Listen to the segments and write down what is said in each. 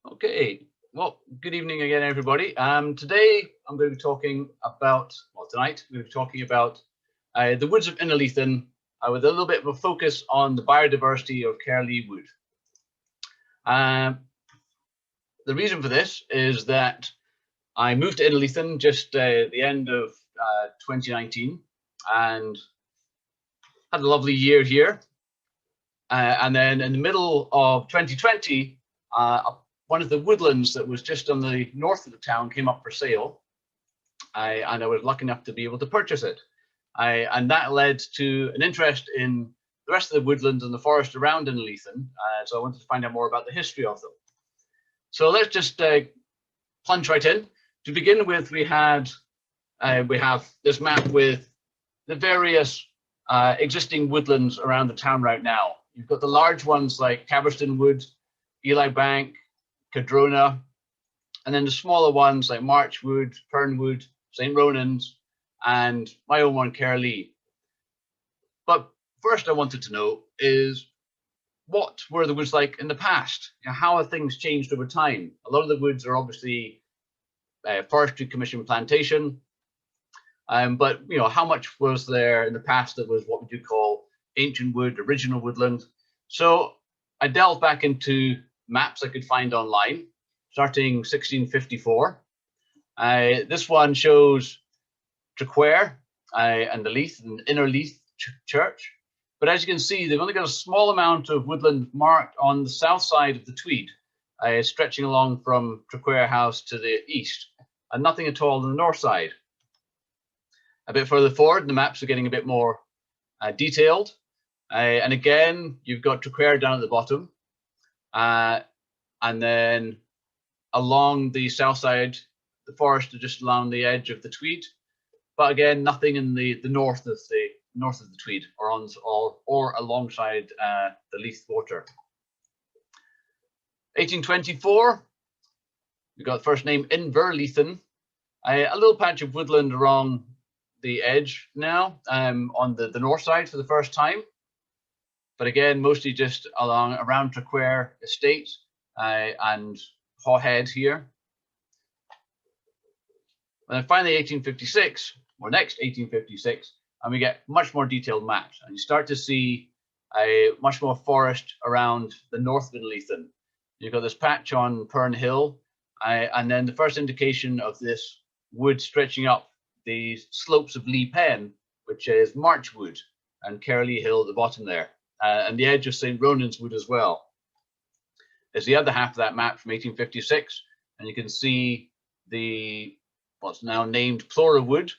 Okay, well, good evening again, everybody. Today I'm going to be talking about, tonight we're going to be talking about the woods of Innerleithen with a little bit of a focus on the biodiversity of Caerlee Wood. The reason for this is that I moved to Innerleithen just at the end of 2019 and had a lovely year here. And then in the middle of 2020, one of the woodlands that was just on the north of the town came up for sale, and I was lucky enough to be able to purchase it. And that led to an interest in the rest of the woodlands and the forest around Innerleithen, so I wanted to find out more about the history of them. So let's just plunge right in. To begin with, we have this map with the various existing woodlands around the town right now. You've got the large ones like Caberston Wood, Ely Bank, Cadrona, and then the smaller ones like Marchwood, Fernwood, St. Ronan's, and my own one, Caerlee. But first I wanted to know is, what were the woods like in the past? How have things changed over time? A lot of the woods are obviously Forestry Commission plantation, but how much was there in the past that was what we do call ancient wood, original woodland? So I delved back into maps I could find online, starting 1654. This one shows Traquair and the Leith and Innerleithen Church. But as you can see, they've only got a small amount of woodland marked on the south side of the Tweed, stretching along from Traquair House to the east, and nothing at all on the north side. A bit further forward, the maps are getting a bit more detailed. And again, you've got Traquair down at the bottom. And then along the south side, the forest are just along the edge of the Tweed. But again, nothing in the north of the Tweed or alongside the Leith water. 1824, we've got the first name Innerleithen, a little patch of woodland along the edge now, on the north side for the first time. But again, mostly just around Traquair Estate and Hawhead here. And then finally 1856, or next 1856, and we get much more detailed maps. And you start to see much more forest around the north of Innerleithen. You've got this patch on Pern Hill, and then the first indication of this wood stretching up the slopes of Lee Pen, which is Marchwood, and Caerlee Hill at the bottom there. And the edge of St. Ronan's Wood as well. There's the other half of that map from 1856, and you can see what's now named Plora Wood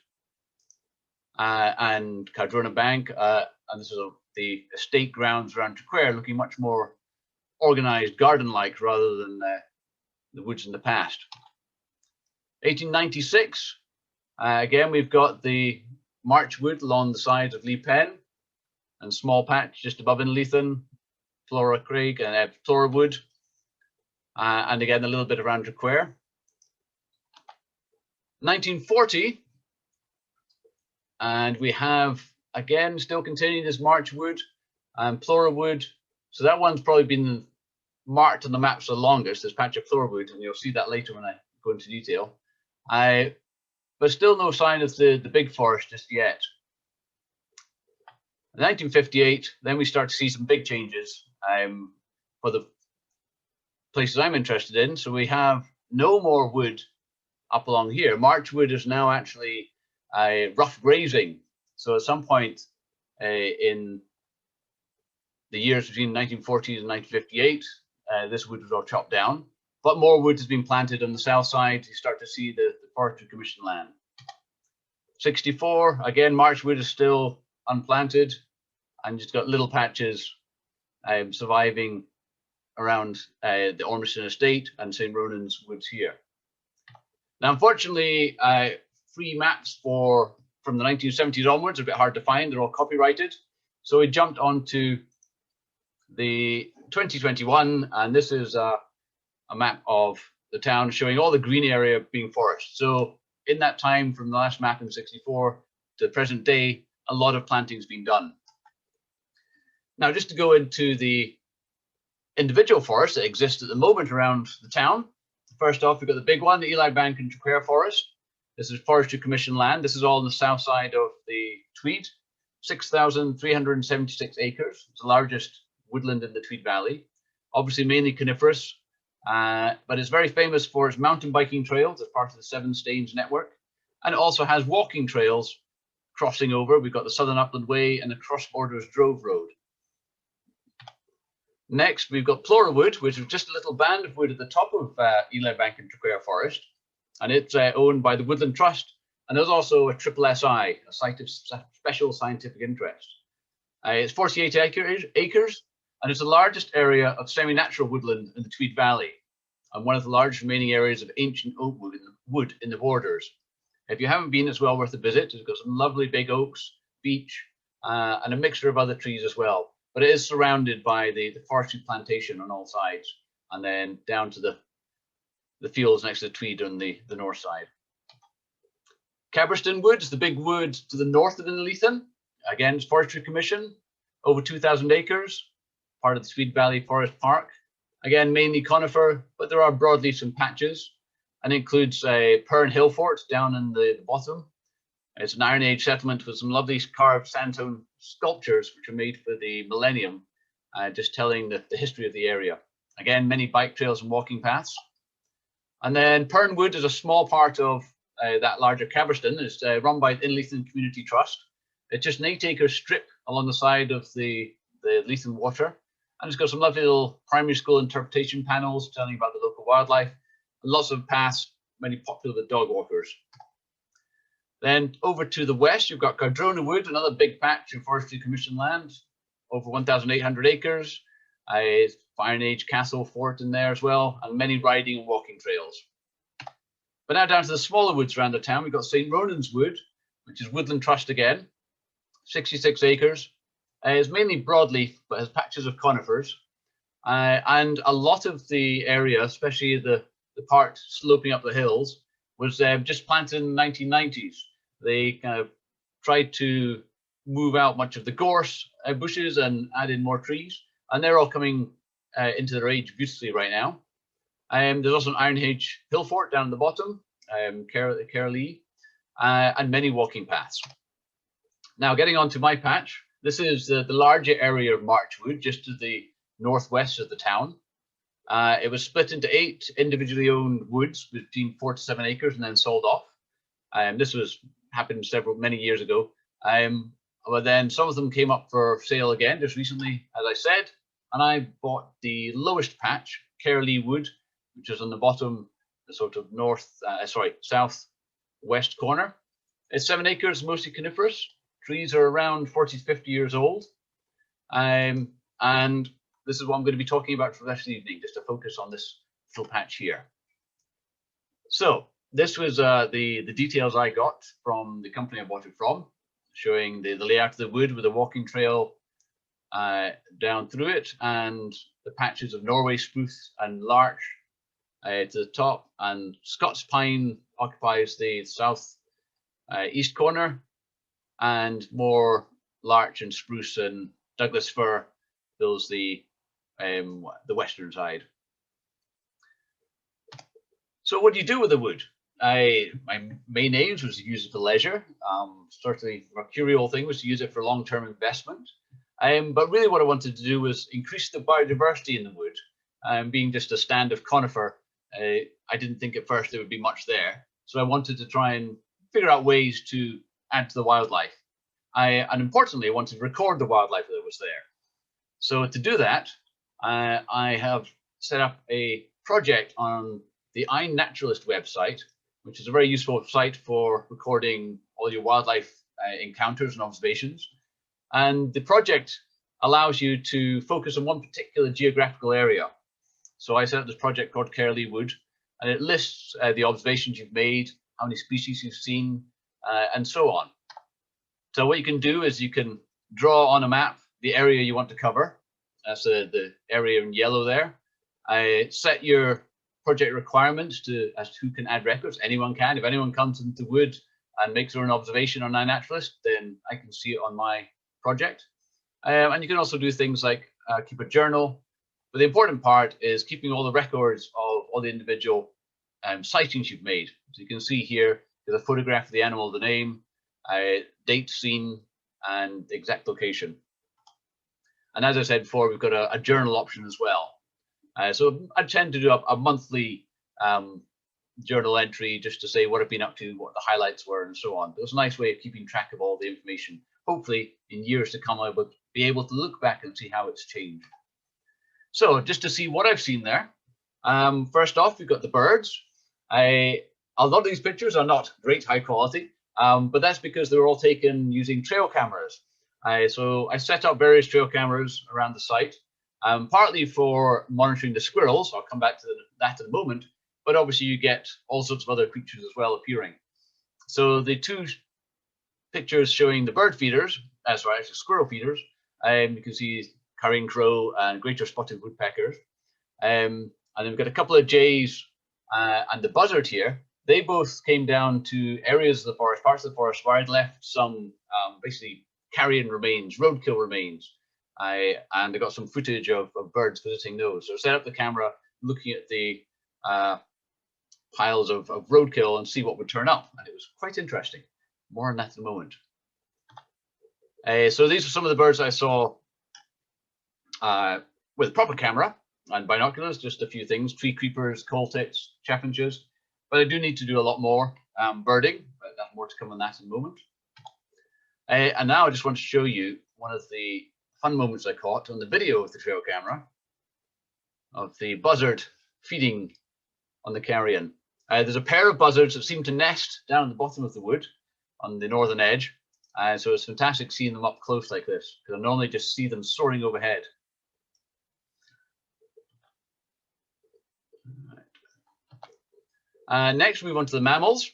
and Cadrona Bank, and this is the estate grounds around Traquair, looking much more organized, garden-like, rather than the woods in the past. 1896, again, we've got the Marchwood along the sides of Lee Pen, and small patch just above Innerleithen, Plora Craig and Plora Wood, and again a little bit around Traquair. 1940, and we have again still continuing this Marchwood and Plora Wood. So that one's probably been marked on the maps the longest, this patch of Plora Wood, and you'll see that later when I go into detail. But still no sign of the big forest just yet. In 1958, then we start to see some big changes for the places I'm interested in. So we have no more wood up along here. Marchwood is now actually rough grazing. So at some point in the years between 1940 and 1958, this wood was all chopped down. But more wood has been planted on the south side. You start to see the Forestry Commission land. 64, again, Marchwood is still unplanted, and just got little patches surviving around the Ormiston Estate and St. Ronan's Woods here. Now, unfortunately, free maps from the 1970s onwards are a bit hard to find. They're all copyrighted. So we jumped onto the 2021, and this is a map of the town showing all the green area being forest. So in that time, from the last map in 64 to the present day, a lot of planting's been done. Now, just to go into the individual forests that exist at the moment around the town. First off, we've got the big one, the Eli Bank and Traquair Forest. This is Forestry Commission land. This is all on the south side of the Tweed, 6,376 acres. It's the largest woodland in the Tweed Valley. Obviously mainly coniferous, but it's very famous for its mountain biking trails as part of the Seven Stains network. And it also has walking trails crossing over. We've got the Southern Upland Way and the Cross Borders Drove Road. Next, we've got Caerlee Wood, which is just a little band of wood at the top of Eli Bank and Traquair Forest. And it's owned by the Woodland Trust. And there's also a SSSI, a Site of Special Scientific Interest. It's 48 acres, and it's the largest area of semi-natural woodland in the Tweed Valley, and one of the largest remaining areas of ancient oak wood in the borders. If you haven't been, it's well worth a visit. It's got some lovely big oaks, beech, and a mixture of other trees as well. But it is surrounded by the forestry plantation on all sides, and then down to the fields next to the Tweed on the north side. Caberstone Wood is the big wood to the north of Innerleithen. Again, it's Forestry Commission, over 2,000 acres, part of the Tweed Valley Forest Park. Again, mainly conifer, but there are broadly some patches, and includes Pern Hill Fort down in the bottom. It's an Iron Age settlement with some lovely carved sandstone sculptures, which are made for the millennium, just telling the history of the area. Again, many bike trails and walking paths. And then Pern Wood is a small part of that larger Caberstone. It's run by the Innerleithen Community Trust. It's just an 8-acre strip along the side of the Leithen Water. And it's got some lovely little primary school interpretation panels telling about the local wildlife, and lots of paths, many popular with dog walkers. Then over to the west, you've got Caerlee Wood, another big patch of Forestry Commission land, over 1,800 acres. Iron Age castle fort in there as well, and many riding and walking trails. But now down to the smaller woods around the town, we've got St. Ronan's Wood, which is Woodland Trust again, 66 acres. It's mainly broadleaf, but has patches of conifers. And a lot of the area, especially the part sloping up the hills, was just planted in the 1990s. They kind of tried to move out much of the gorse bushes and add in more trees. And they're all coming into their age beautifully right now. There's also an Iron Age hill fort down at the bottom, Caerlee, and many walking paths. Now, getting on to my patch, this is the larger area of Marchwood, just to the northwest of the town. It was split into 8 individually owned woods between 4 to 7 acres and then sold off. This happened many years ago. But then some of them came up for sale again just recently, as I said, and I bought the lowest patch, Caerlee Wood, which is on the bottom, the sort of southwest corner. It's 7 acres, mostly coniferous. Trees are around 40 to 50 years old. And this is what I'm going to be talking about for the rest of the evening, just to focus on this little patch here. So this was the details I got from the company I bought it from, showing the layout of the wood with a walking trail down through it, and the patches of Norway spruce and larch to the top, and Scots pine occupies the south east corner, and more larch and spruce and Douglas fir fills the western side. So what do you do with the wood? My main aim was to use it for leisure. Certainly, a mercurial thing was to use it for long-term investment. But really what I wanted to do was increase the biodiversity in the wood. Being just a stand of conifer, I didn't think at first there would be much there. So I wanted to try and figure out ways to add to the wildlife. And importantly, I wanted to record the wildlife that was there. So to do that, I have set up a project on the iNaturalist website, which is a very useful site for recording all your wildlife encounters and observations. And the project allows you to focus on one particular geographical area. So I set up this project called Caerlee Wood, and it lists the observations you've made, how many species you've seen, and so on. So what you can do is you can draw on a map the area you want to cover. That's the area in yellow there. Set your project requirements as to who can add records. Anyone can. If anyone comes into the wood and makes their own observation on iNaturalist, then I can see it on my project. And you can also do things like keep a journal, But the important part is keeping all the records of all the individual sightings you've made. So you can see here, there's a photograph of the animal, the name, date, scene, and exact location. And as I said before, we've got a journal option as well. So I tend to do a monthly journal entry just to say what I've been up to, what the highlights were, and so on. But it's a nice way of keeping track of all the information. Hopefully, in years to come, I will be able to look back and see how it's changed. So just to see what I've seen there. First off, we've got the birds. A lot of these pictures are not great high quality, but that's because they were all taken using trail cameras. So I set up various trail cameras around the site, partly for monitoring the squirrels. I'll come back to that in a moment, but obviously you get all sorts of other creatures as well appearing. So the two pictures showing the bird feeders, sorry, actually squirrel feeders, you can see carrion crow and greater spotted woodpeckers. And then we've got a couple of jays and the buzzard here. They both came down to areas of the forest, parts of the forest where I'd left some basically carrion remains, roadkill remains. And I got some footage of birds visiting those. So I set up the camera looking at the piles of roadkill and see what would turn up. And it was quite interesting. More on that in a moment. So these are some of the birds I saw with a proper camera and binoculars, just a few things, tree creepers, coal tits, chaffinches. But I do need to do a lot more birding, but there's more to come on that in a moment. And now I just want to show you one of the fun moments I caught on the video of the trail camera of the buzzard feeding on the carrion. There's a pair of buzzards that seem to nest down at the bottom of the wood on the northern edge. So it's fantastic seeing them up close like this, because I normally just see them soaring overhead. Next, we move on to the mammals.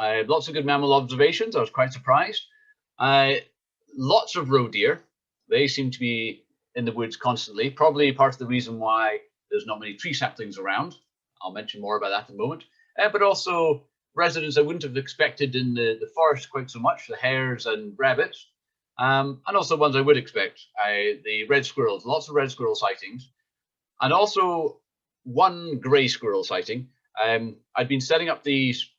Lots of good mammal observations. I was quite surprised. Lots of roe deer. They seem to be in the woods constantly. Probably part of the reason why there's not many tree saplings around. I'll mention more about that in a moment. But also residents I wouldn't have expected in the forest quite so much, the hares and rabbits. And also ones I would expect, the red squirrels, lots of red squirrel sightings. And also one grey squirrel sighting. I'd been setting up these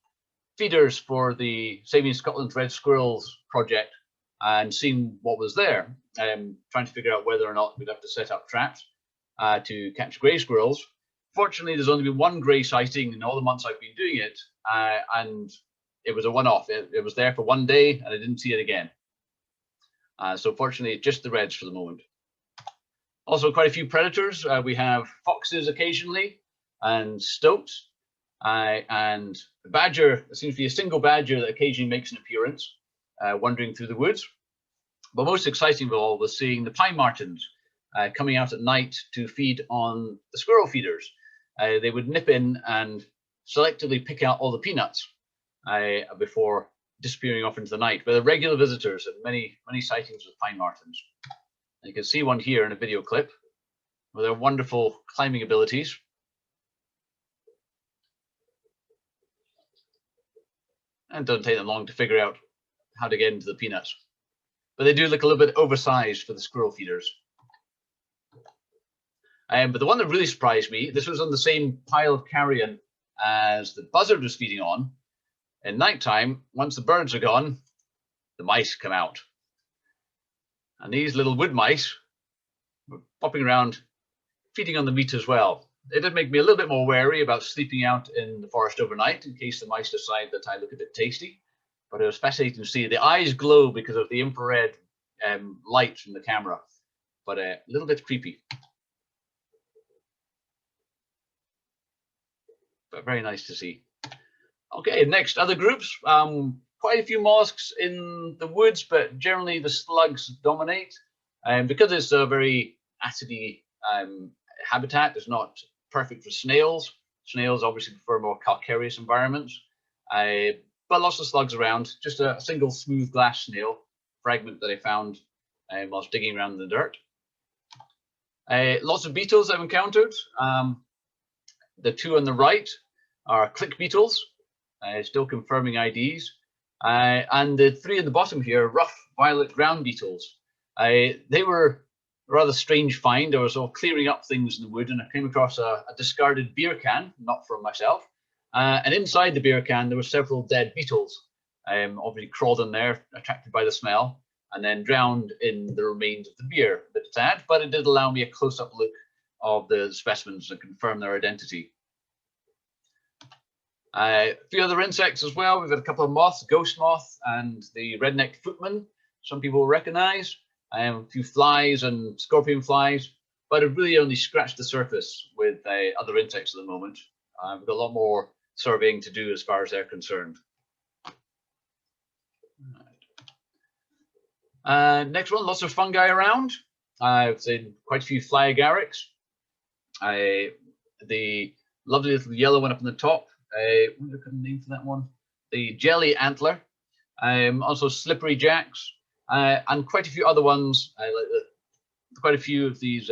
feeders for the Saving Scotland Red Squirrels project and seeing what was there, trying to figure out whether or not we'd have to set up traps to catch grey squirrels. Fortunately, there's only been one grey sighting in all the months I've been doing it, and it was a one-off. It was there for one day, and I didn't see it again. So fortunately, just the reds for the moment. Also, quite a few predators. We have foxes occasionally, and stoats. And the badger, there seems to be a single badger that occasionally makes an appearance, wandering through the woods. But most exciting of all was seeing the pine martens coming out at night to feed on the squirrel feeders. They would nip in and selectively pick out all the peanuts before disappearing off into the night. But they're regular visitors and many sightings of pine martens. And you can see one here in a video clip with their wonderful climbing abilities. And it doesn't take them long to figure out how to get into the peanuts. But they do look a little bit oversized for the squirrel feeders. But the one that really surprised me, this was on the same pile of carrion as the buzzard was feeding on. At nighttime, once the birds are gone, the mice come out. And these little wood mice were popping around, feeding on the meat as well. It did make me a little bit more wary about sleeping out in the forest overnight in case the mice decide that I look a bit tasty. But it was fascinating to see. The eyes glow because of the infrared light from the camera, but a little bit creepy. But very nice to see. Okay, next, other groups. Quite a few mollusks in the woods, but generally the slugs dominate. Because it's a very acidy habitat, it's not perfect for snails. Snails obviously prefer more calcareous environments, but lots of slugs around. Just a single smooth glass snail fragment that I found whilst digging around in the dirt. Lots of beetles I've encountered. The two on the right are click beetles, still confirming IDs. And the three at the bottom here, rough violet ground beetles. They were rather strange find. I was all clearing up things in the wood and I came across a discarded beer can, not from myself. And inside the beer can, there were several dead beetles, obviously crawled in there, attracted by the smell, and then drowned in the remains of the beer. A bit sad, but it did allow me a close-up look of the specimens and confirm their identity. A few other insects as well. We've got a couple of moths, ghost moth and the red-necked footman, some people recognize. A few flies and scorpion flies, but I've really only scratched the surface with other insects at the moment. We've got a lot more surveying to do as far as they're concerned. Next one, lots of fungi around. I've seen quite a few fly agarics. The lovely little yellow one up on the top. What was the name for that one? The jelly antler. Also slippery jacks, and quite a few other ones. Quite a few of these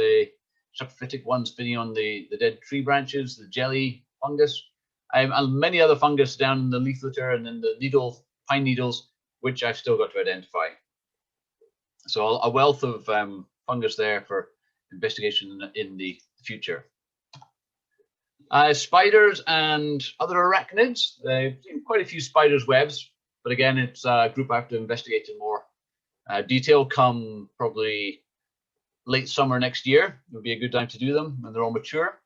saprophytic ones feeding on the dead tree branches, the jelly fungus, and many other fungus down in the leaf litter and in the pine needles, which I've still got to identify. So a wealth of fungus there for investigation in the future. Spiders and other arachnids. I've seen quite a few spiders' webs, but again, it's a group I have to investigate in more detail come probably late summer next year. It would be a good time to do them when they're all mature.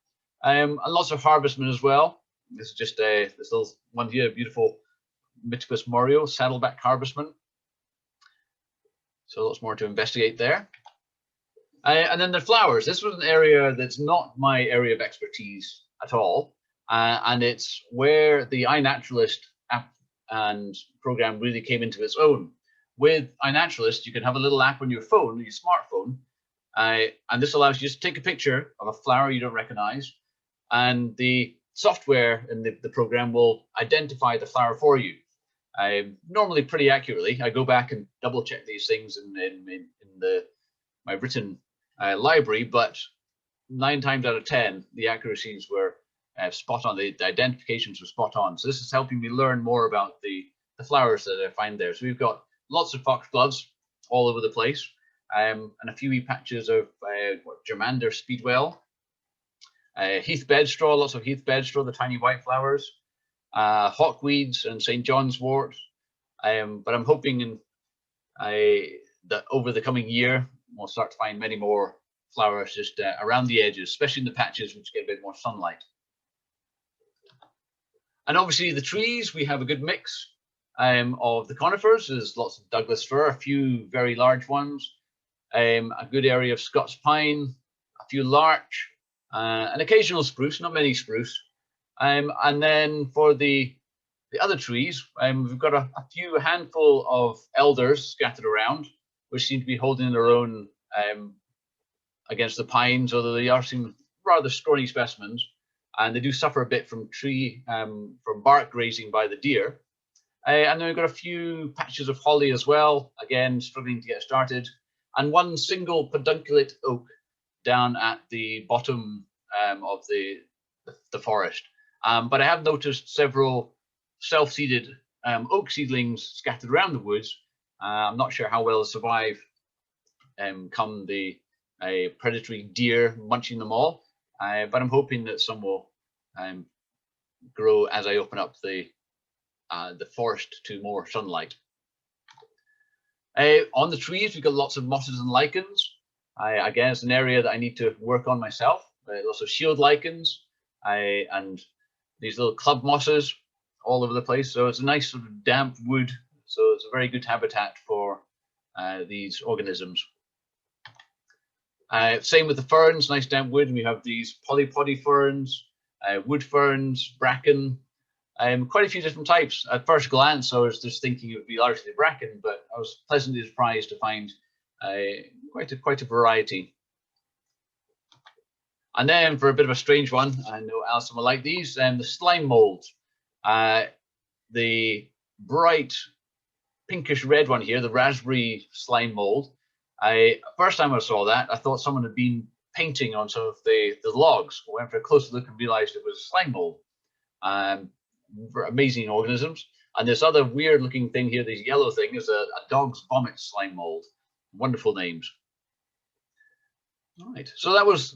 And lots of harvestmen as well. This is just this little one here, beautiful Myticus morio, saddleback harvestman. So lots more to investigate there. And then the flowers. This was an area that's not my area of expertise at all. And it's where the iNaturalist app and program really came into its own. With iNaturalist, you can have a little app on your phone, your smartphone, and this allows you to take a picture of a flower you don't recognize, and the software in the program will identify the flower for you. Normally pretty accurately. I go back and double check these things in my written library, but 9 times out of 10, the accuracies were spot on. The identifications were spot on. So this is helping me learn more about the flowers that I find there. So we've got lots of foxgloves all over the place, and a few wee patches of germander speedwell, heath bedstraw, lots of heath bedstraw, the tiny white flowers, hawkweeds and St. John's wort. But I'm hoping that over the coming year, we'll start to find many more flowers just around the edges, especially in the patches which get a bit more sunlight. And obviously the trees, we have a good mix of the conifers. There's lots of Douglas fir, a few very large ones, a good area of Scots pine, a few larch, an occasional spruce, not many spruce. And then for the other trees, we've got a handful of elders scattered around, which seem to be holding their own against the pines, although they are seem rather scrawny specimens, and they do suffer a bit from bark grazing by the deer. And then we've got a few patches of holly as well, again struggling to get started, and one single pedunculate oak down at the bottom of the forest. But I have noticed several self-seeded oak seedlings scattered around the woods. I'm not sure how well they'll survive come the predatory deer munching them all, but I'm hoping that some will grow as I open up the forest to more sunlight. On the trees, we've got lots of mosses and lichens. Again, it's an area that I need to work on myself. Lots of shield lichens and these little club mosses all over the place. So it's a nice sort of damp wood. So it's a very good habitat for these organisms. Same with the ferns, nice damp wood. We have these polypody ferns, wood ferns, bracken, quite a few different types. At first glance, I was just thinking it would be largely bracken, but I was pleasantly surprised to find quite a variety. And then for a bit of a strange one, I know Alison will like these, the slime mold. The bright pinkish red one here, the raspberry slime mold. First time I saw that, I thought someone had been painting on some of the logs. I went for a closer look and realized it was slime mold. Amazing organisms. And this other weird looking thing here, this yellow thing, is a dog's vomit slime mold. Wonderful names. All right, so that was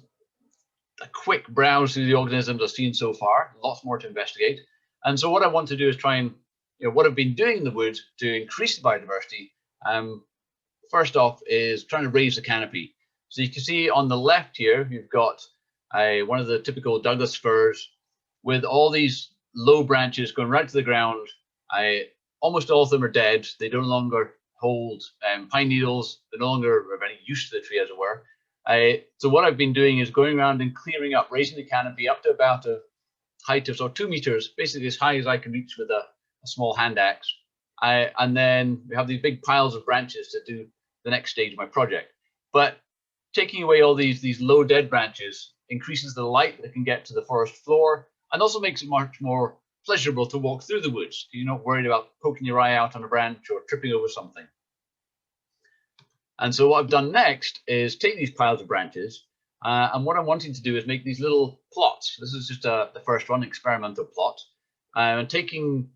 a quick browse through the organisms I've seen so far. Lots more to investigate. And so what I want to do is try and, what I've been doing in the woods to increase the biodiversity. First off is trying to raise the canopy. So you can see on the left here, you've got one of the typical Douglas firs with all these low branches going right to the ground. Almost all of them are dead. They no longer hold pine needles. They're no longer of any use to the tree, as it were. So what I've been doing is going around and clearing up, raising the canopy up to about a height of sort of 2 meters, basically as high as I can reach with a small hand axe. And then we have these big piles of branches to do the next stage of my project. But taking away all these low dead branches increases the light that can get to the forest floor, and also makes it much more pleasurable to walk through the woods. You're not worried about poking your eye out on a branch or tripping over something. And so what I've done next is take these piles of branches, and what I'm wanting to do is make these little plots. This is just the first one, experimental plot. And taking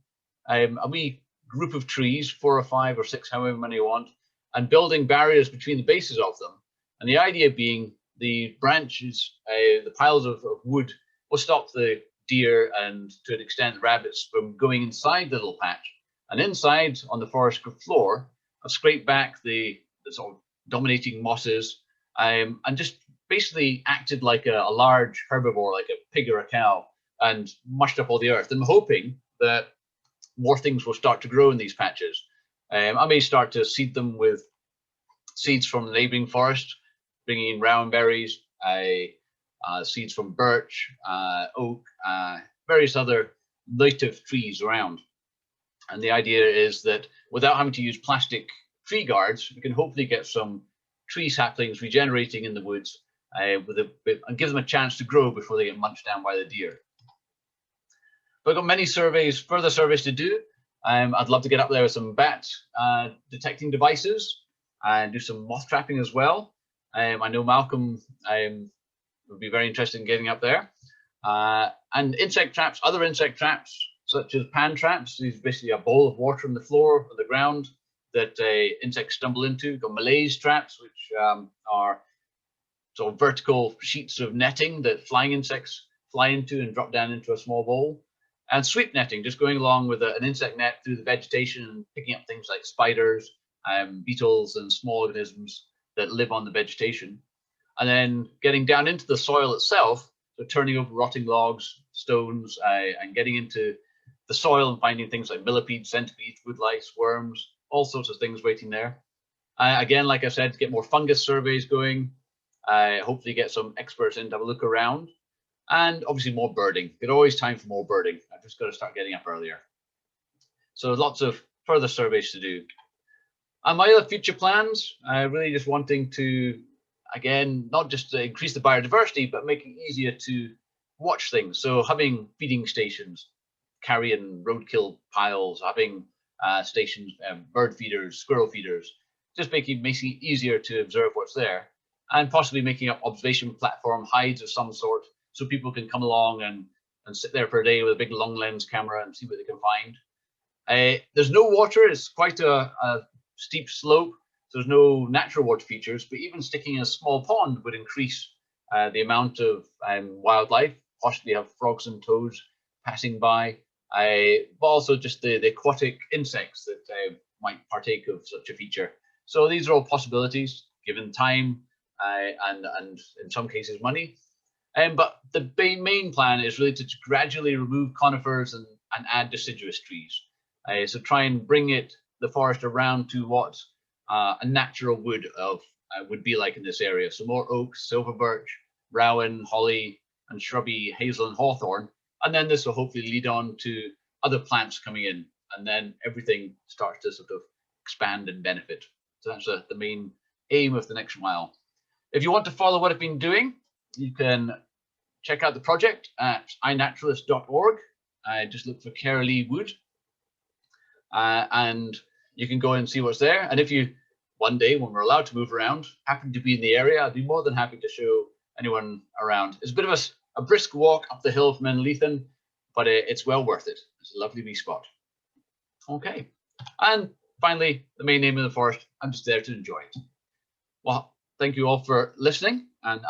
a wee group of trees, 4 or 5 or 6, however many you want, and building barriers between the bases of them. And the idea being the branches, the piles of wood will stop the deer and to an extent the rabbits from going inside the little patch. And inside on the forest floor, I've scraped back the sort of dominating mosses, and just basically acted like a large herbivore, like a pig or a cow, and mushed up all the earth. I'm hoping that more things will start to grow in these patches. I may start to seed them with seeds from the neighboring forest, bringing in round berries, seeds from birch, oak, various other native trees around. And the idea is that without having to use plastic tree guards, we can hopefully get some tree saplings regenerating in the woods and give them a chance to grow before they get munched down by the deer. But I've got many further surveys to do. I'd love to get up there with some bat detecting devices and do some moth trapping as well. I know Malcolm would be very interested in getting up there. And insect traps, other insect traps, such as pan traps. These basically a bowl of water on the floor or the ground that insects stumble into. We've got malaise traps, which are sort of vertical sheets of netting that flying insects fly into and drop down into a small bowl. And sweep netting, just going along with an insect net through the vegetation and picking up things like spiders, beetles, and small organisms that live on the vegetation. And then getting down into the soil itself, so turning over rotting logs, stones, and getting into the soil and finding things like millipedes, centipedes, woodlice, worms, all sorts of things waiting there. Again, like I said, to get more fungus surveys going, hopefully get some experts in to have a look around. And obviously more birding. There's always time for more birding. I've just got to start getting up earlier. So lots of further surveys to do. And my other future plans, really just wanting to, again, not just to increase the biodiversity, but make it easier to watch things. So having feeding stations, carrion roadkill piles, having stations, bird feeders, squirrel feeders, just making it easier to observe what's there, and possibly making up observation platform hides of some sort, so people can come along and sit there for a day with a big long lens camera and see what they can find. There's no water. It's quite a steep slope. So there's no natural water features, but even sticking in a small pond would increase the amount of wildlife, possibly have frogs and toads passing by, but also just the aquatic insects that might partake of such a feature. So these are all possibilities given time and in some cases money. But the main plan is really to gradually remove conifers and add deciduous trees. So try and bring the forest around to what a natural wood would be like in this area. So more oak, silver birch, rowan, holly, and shrubby hazel and hawthorn. And then this will hopefully lead on to other plants coming in. And then everything starts to sort of expand and benefit. So that's the main aim of the next while. If you want to follow what I've been doing, you can check out the project at inaturalist.org. Just look for Caerlee Wood, and you can go and see what's there. And if you, one day when we're allowed to move around, happen to be in the area, I'd be more than happy to show anyone around. It's a bit of a brisk walk up the hill from Innerleithen, but it's well worth it. It's a lovely wee spot. Okay, and finally, the main name of the forest, I'm just there to enjoy it. Well, thank you all for listening. and